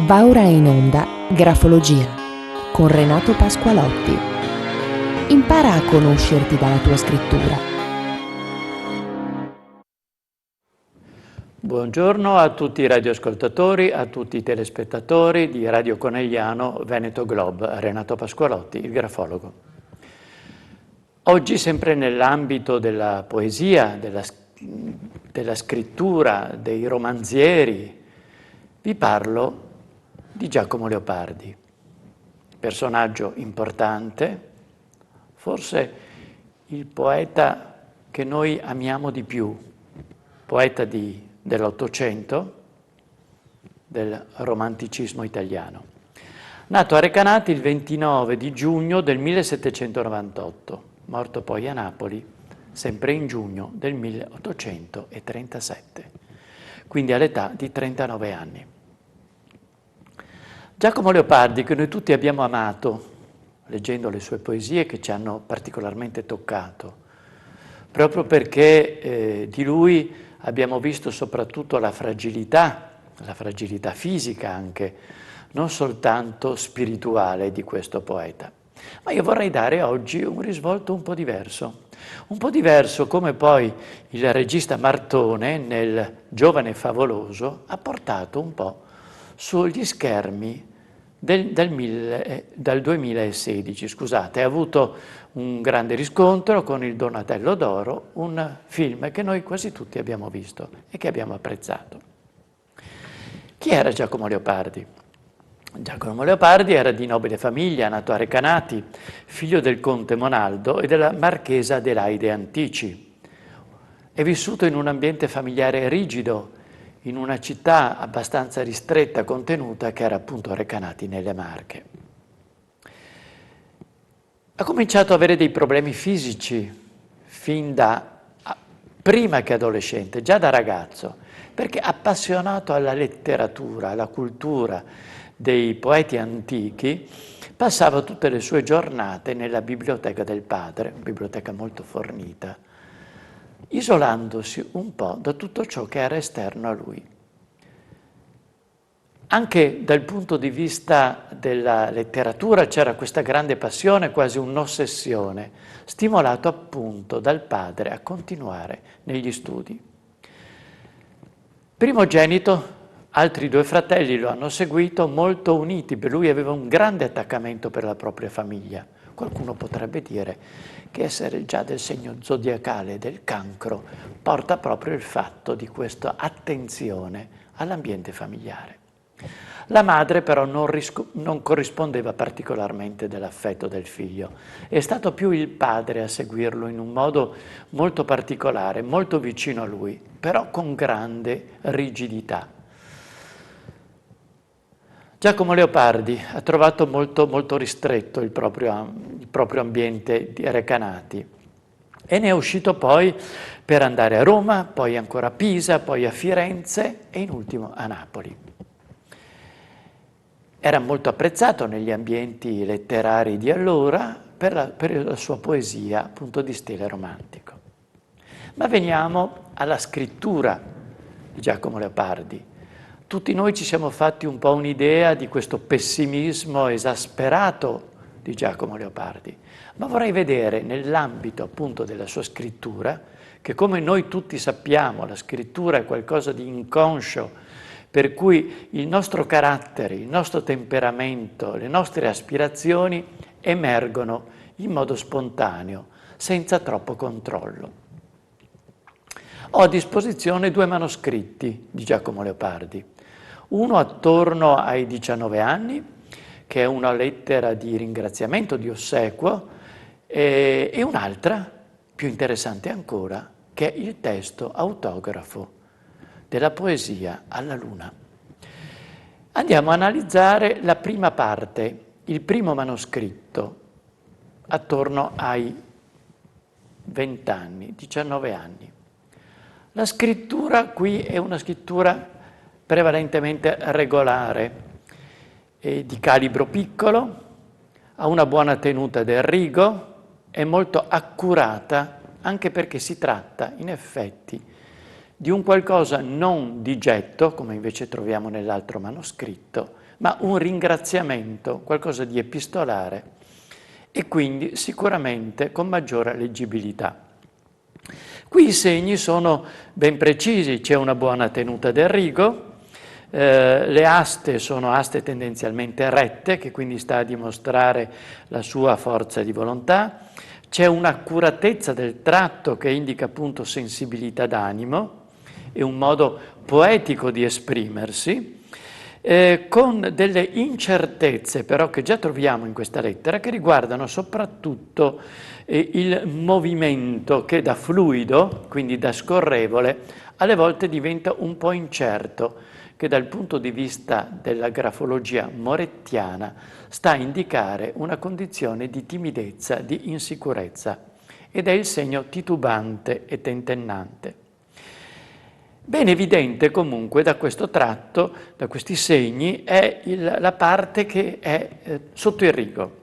Va ora in onda Grafologia con Renato Pasqualotti. Impara a conoscerti dalla tua scrittura. Buongiorno a tutti i radioascoltatori, a tutti i telespettatori di Radio Conegliano Veneto Globe, Renato Pasqualotti, il grafologo. Oggi, sempre nell'ambito della poesia, della scrittura, dei romanzieri, vi parlo di Giacomo Leopardi, personaggio importante, forse il poeta che noi amiamo di più, poeta dell'Ottocento, del romanticismo italiano. Nato a Recanati il 29 di giugno del 1798, morto poi a Napoli, sempre in giugno del 1837, quindi all'età di 39 anni. Giacomo Leopardi, che noi tutti abbiamo amato, leggendo le sue poesie che ci hanno particolarmente toccato, proprio perché di lui abbiamo visto soprattutto la fragilità fisica anche, non soltanto spirituale di questo poeta. Ma io vorrei dare oggi un risvolto un po' diverso come poi il regista Martone nel Giovane Favoloso ha portato un po' sugli schermi dal 2016, scusate, ha avuto un grande riscontro con il Donatello d'Oro, un film che noi quasi tutti abbiamo visto e che abbiamo apprezzato. Chi era Giacomo Leopardi? Giacomo Leopardi era di nobile famiglia, nato a Recanati, figlio del conte Monaldo e della marchesa Adelaide Antici. È vissuto in un ambiente familiare rigido, in una città abbastanza ristretta, contenuta, che era appunto Recanati nelle Marche. Ha cominciato ad avere dei problemi fisici fin da prima che adolescente, già da ragazzo, perché appassionato alla letteratura, alla cultura dei poeti antichi, passava tutte le sue giornate nella biblioteca del padre, biblioteca molto fornita, isolandosi un po' da tutto ciò che era esterno a lui. Anche dal punto di vista della letteratura c'era questa grande passione, quasi un'ossessione, stimolato appunto dal padre a continuare negli studi. Primogenito, altri due fratelli lo hanno seguito, molto uniti, per lui aveva un grande attaccamento per la propria famiglia. Qualcuno potrebbe dire che essere già del segno zodiacale del Cancro porta proprio il fatto di questa attenzione all'ambiente familiare. La madre però non corrispondeva particolarmente dell'affetto del figlio. È stato più il padre a seguirlo in un modo molto particolare, molto vicino a lui, però con grande rigidità. Giacomo Leopardi ha trovato molto ristretto il proprio ambiente di Recanati e ne è uscito poi per andare a Roma, poi ancora a Pisa, poi a Firenze e in ultimo a Napoli. Era molto apprezzato negli ambienti letterari di allora per la sua poesia, appunto di stile romantico. Ma veniamo alla scrittura di Giacomo Leopardi. Tutti noi ci siamo fatti un po' un'idea di questo pessimismo esasperato di Giacomo Leopardi, ma vorrei vedere nell'ambito appunto della sua scrittura, che come noi tutti sappiamo, la scrittura è qualcosa di inconscio, per cui il nostro carattere, il nostro temperamento, le nostre aspirazioni emergono in modo spontaneo, senza troppo controllo. Ho a disposizione due manoscritti di Giacomo Leopardi, uno attorno ai 19 anni, che è una lettera di ringraziamento, di ossequio, e un'altra, più interessante ancora, che è il testo autografo della poesia alla luna. Andiamo a analizzare la prima parte, il primo manoscritto, attorno ai 20 anni, 19 anni. La scrittura qui è una scrittura prevalentemente regolare, di calibro piccolo, ha una buona tenuta del rigo, è molto accurata, anche perché si tratta, in effetti, di un qualcosa non di getto, come invece troviamo nell'altro manoscritto, ma un ringraziamento, qualcosa di epistolare e quindi sicuramente con maggiore leggibilità. Qui i segni sono ben precisi, c'è una buona tenuta del rigo, le aste sono aste tendenzialmente rette, che quindi sta a dimostrare la sua forza di volontà, c'è un'accuratezza del tratto che indica appunto sensibilità d'animo e un modo poetico di esprimersi, con delle incertezze però che già troviamo in questa lettera, che riguardano soprattutto il movimento che da fluido, quindi da scorrevole, alle volte diventa un po' incerto, che dal punto di vista della grafologia morettiana sta a indicare una condizione di timidezza, di insicurezza, ed è il segno titubante e tentennante. Ben evidente comunque da questo tratto, da questi segni, è la parte che è sotto il rigo.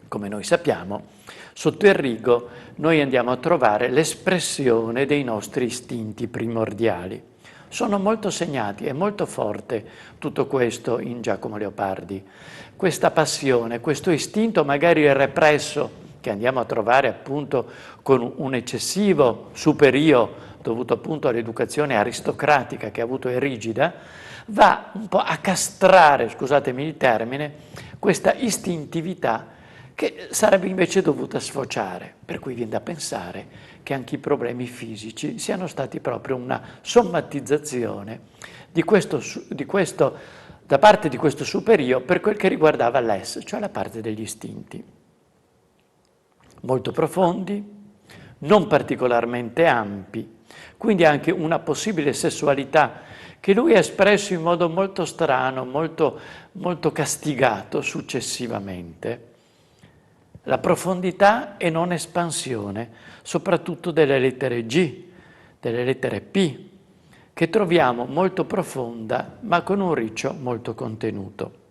Come noi sappiamo, sotto il rigo noi andiamo a trovare l'espressione dei nostri istinti primordiali. Sono molto segnati, è molto forte tutto questo in Giacomo Leopardi. Questa passione, questo istinto magari represso, che andiamo a trovare appunto con un eccessivo superio dovuto appunto all'educazione aristocratica che ha avuto e rigida, va un po' a castrare, scusatemi il termine, questa istintività che sarebbe invece dovuta sfociare, per cui viene da pensare che anche i problemi fisici siano stati proprio una sommatizzazione di questo da parte di questo superio per quel che riguardava l'es, cioè la parte degli istinti. Molto profondi, non particolarmente ampi, quindi anche una possibile sessualità che lui ha espresso in modo molto strano, molto castigato successivamente. La profondità e non espansione, soprattutto delle lettere G, delle lettere P, che troviamo molto profonda ma con un riccio molto contenuto.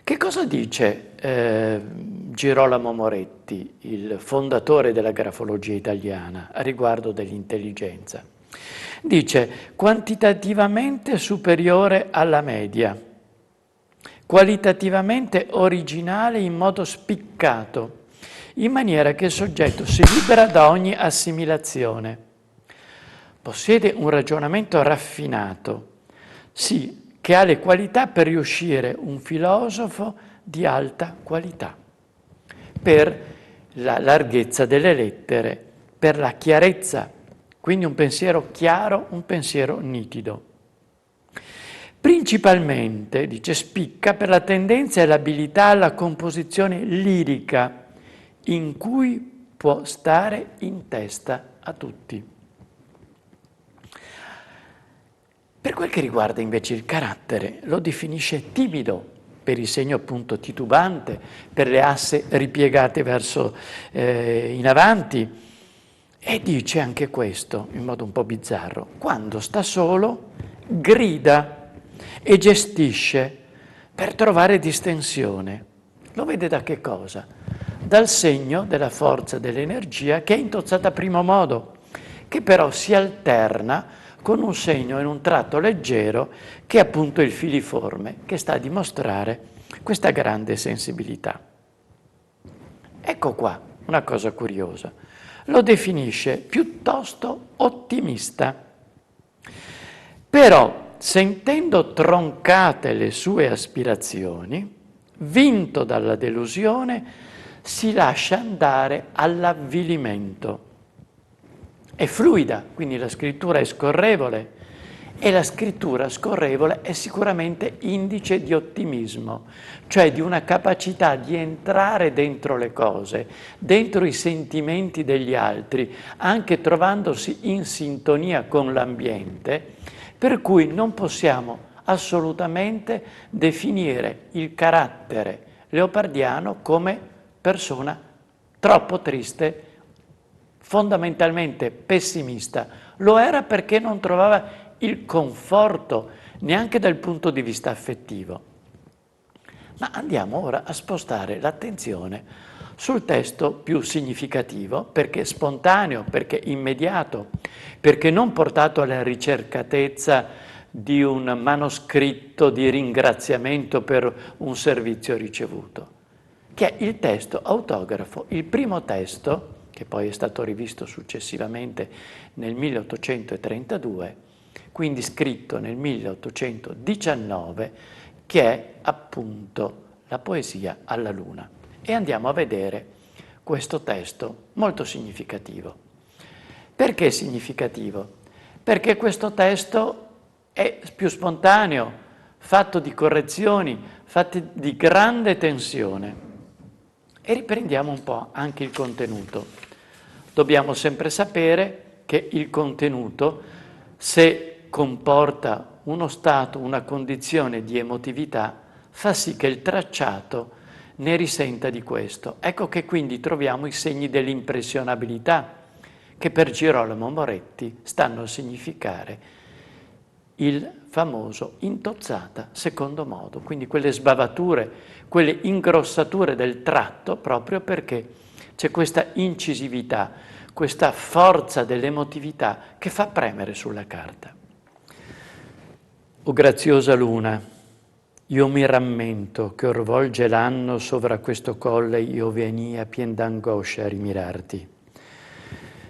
Che cosa dice Girolamo Moretti, il fondatore della grafologia italiana, a riguardo dell'intelligenza? Dice quantitativamente superiore alla media, qualitativamente originale in modo spiccato, in maniera che il soggetto si libera da ogni assimilazione. Possiede un ragionamento raffinato, sì, che ha le qualità per riuscire un filosofo di alta qualità, per la larghezza delle lettere, per la chiarezza, quindi un pensiero chiaro, un pensiero nitido. Principalmente, dice, spicca per la tendenza e l'abilità alla composizione lirica, in cui può stare in testa a tutti. Per quel che riguarda invece il carattere, lo definisce timido, per il segno appunto titubante, per le asse ripiegate verso in avanti, e dice anche questo, in modo un po' bizzarro, quando sta solo grida e gestisce per trovare distensione. Lo vede da che cosa? Dal segno della forza dell'energia che è intozzata a primo modo, che però si alterna con un segno in un tratto leggero che è appunto il filiforme, che sta a dimostrare questa grande sensibilità. Ecco qua una cosa curiosa. Lo definisce piuttosto ottimista. Però, sentendo troncate le sue aspirazioni, vinto dalla delusione, si lascia andare all'avvilimento. È fluida, quindi la scrittura è scorrevole, e la scrittura scorrevole è sicuramente indice di ottimismo, cioè di una capacità di entrare dentro le cose, dentro i sentimenti degli altri, anche trovandosi in sintonia con l'ambiente, per cui non possiamo assolutamente definire il carattere leopardiano come persona troppo triste, fondamentalmente pessimista. Lo era perché non trovava il conforto neanche dal punto di vista affettivo. Ma andiamo ora a spostare l'attenzione sul testo più significativo, perché spontaneo, perché immediato, perché non portato alla ricercatezza di un manoscritto di ringraziamento per un servizio ricevuto, che è il testo autografo, il primo testo, che poi è stato rivisto successivamente nel 1832, quindi scritto nel 1819, che è appunto la poesia alla luna. E andiamo a vedere questo testo molto significativo. Perché significativo? Perché questo testo è più spontaneo, fatto di correzioni, fatto di grande tensione. E riprendiamo un po' anche il contenuto. Dobbiamo sempre sapere che il contenuto, se comporta uno stato, una condizione di emotività, fa sì che il tracciato ne risenta di questo. Ecco che quindi troviamo i segni dell'impressionabilità, che per Girolamo Moretti stanno a significare il famoso intozzata secondo modo, quindi quelle sbavature, quelle ingrossature del tratto, proprio perché c'è questa incisività, questa forza dell'emotività che fa premere sulla carta. O graziosa luna, io mi rammento che or volge l'anno sovra questo colle io venia pien d'angoscia a rimirarti.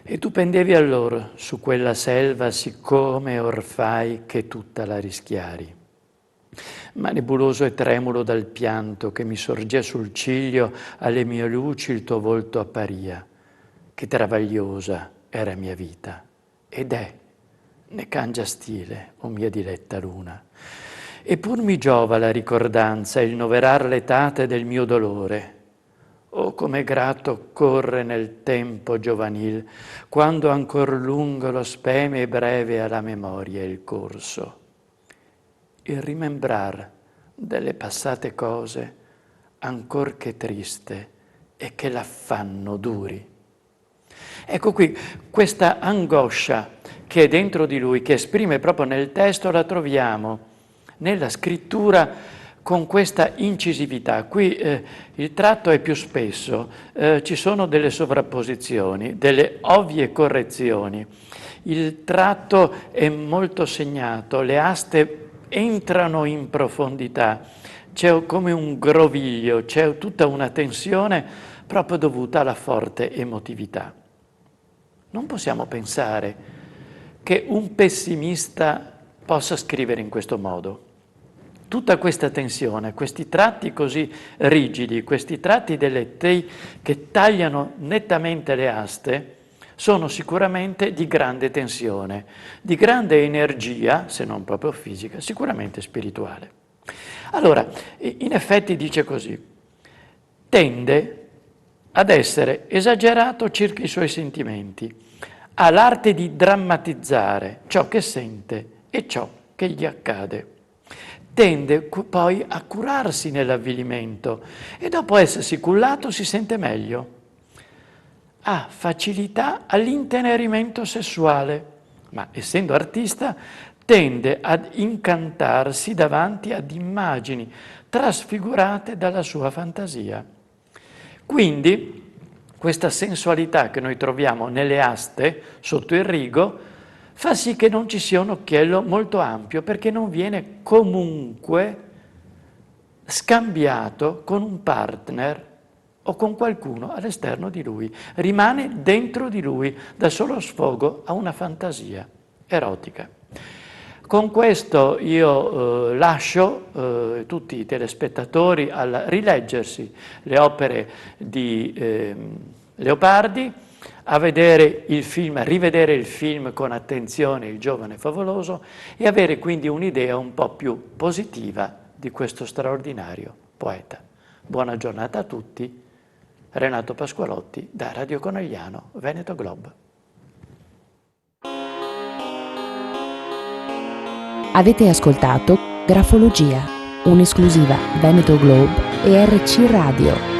E tu pendevi allora su quella selva siccome or fai che tutta la rischiari. Ma nebuloso e tremulo dal pianto che mi sorgea sul ciglio alle mie luci il tuo volto apparia, che travagliosa era mia vita, ed è, ne cangia stile, o mia diletta luna. Eppur mi giova la ricordanza e il noverar l'etate del mio dolore. Oh, come grato corre nel tempo giovanil, quando ancor lungo lo speme e breve alla memoria il corso. Il rimembrar delle passate cose, ancor che triste, e che l'affanno duri. Ecco qui, questa angoscia che è dentro di lui, che esprime proprio nel testo, la troviamo nella scrittura con questa incisività. Qui il tratto è più spesso, ci sono delle sovrapposizioni, delle ovvie correzioni. Il tratto è molto segnato, le aste entrano in profondità, c'è come un groviglio, c'è tutta una tensione proprio dovuta alla forte emotività. Non possiamo pensare che un pessimista possa scrivere in questo modo. Tutta questa tensione, questi tratti così rigidi, questi tratti delle tei che tagliano nettamente le aste, sono sicuramente di grande tensione, di grande energia, se non proprio fisica, sicuramente spirituale. Allora, in effetti dice così, tende ad essere esagerato circa i suoi sentimenti, ha l'arte di drammatizzare ciò che sente e ciò che gli accade. Tende poi a curarsi nell'avvilimento e dopo essersi cullato si sente meglio. Ha facilità all'intenerimento sessuale, ma essendo artista tende ad incantarsi davanti ad immagini trasfigurate dalla sua fantasia. Quindi questa sensualità che noi troviamo nelle aste, sotto il rigo, fa sì che non ci sia un occhiello molto ampio, perché non viene comunque scambiato con un partner o con qualcuno all'esterno di lui. Rimane dentro di lui, dà solo sfogo a una fantasia erotica. Con questo io lascio tutti i telespettatori al rileggersi le opere di Leopardi, a vedere il film, a rivedere il film con attenzione, Il giovane favoloso, e avere quindi un'idea un po' più positiva di questo straordinario poeta. Buona giornata a tutti. Renato Pasqualotti da Radio Conegliano, Veneto Globe. Avete ascoltato Grafologia, un'esclusiva Veneto Globe e RC Radio.